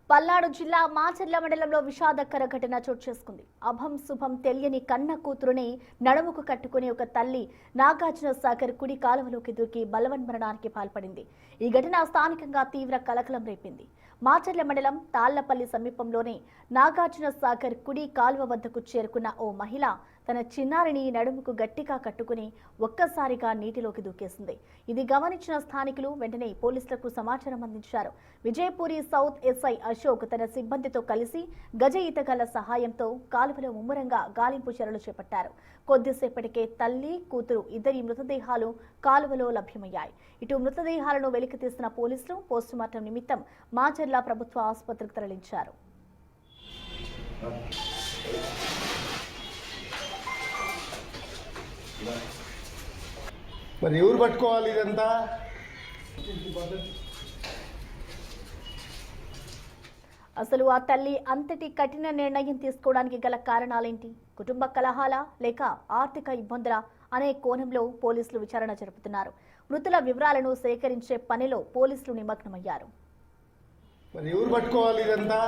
పల్నాడు జిల్లా మాచర్ల మండలంలో విషాదకర ఘటన చోటు చేసుకుంది. అభం శుభం తెలియని కన్న కూతురుని నడుముకు కట్టుకుని ఒక తల్లి నాగార్జున సాగర్ కుడి కాలువలోకి దూకి బలవన్మరణానికి పాల్పడింది. ఈ ఘటన స్థానికంగా తీవ్ర కలకలం రేపింది. మాచర్ల మండలం తాళ్లపల్లి సమీపంలోని నాగార్జున సాగర్ కుడి కాలువ వద్దకు చేరుకున్న ఓ మహిళ తన చిన్నారిని నడుముకు గట్టిగా కట్టుకుని ఒక్కసారిగా నీటిలోకి దూకేసింది. ఇది గమనించిన స్థానికులు వెంటనే పోలీసులకు సమాచారం అందించారు. విజయపూరి సౌత్ ఎస్ఐ అశోక్ తన సిబ్బందితో కలిసి గజ ఈతగాళ్ల సహాయంతో కాలువలో ముమ్మరంగా గాలింపు చర్యలు చేపట్టారు. కొద్దిసేపటికే తల్లి, కూతురు ఇద్దరి మృతదేహాలు కాలువలో లభ్యమయ్యాయి. ఇటు మృతదేహాలను వెలికి తీసిన పోలీసులు పోస్టుమార్టం నిమిత్తం మాచర్ల ప్రభుత్వ ఆసుపత్రికి తరలించారు. మరి ఎవరు పట్టుకోవాలి ఇదంతా? అసలు ఆ తల్లి అంతటి కఠిన నిర్ణయం తీసుకోవడానికి గల కారణాలేంటి? కుటుంబ కలహాల లేక ఆర్థిక ఇబ్బందుల అనే కోణంలో పోలీసులు విచారణ జరుపుతున్నారు. మృతుల వివరాలను సేకరించే పనిలో పోలీసులు నిమగ్నమయ్యారు. మరి ఎవరు పట్టుకోవాలి ఇదంతా?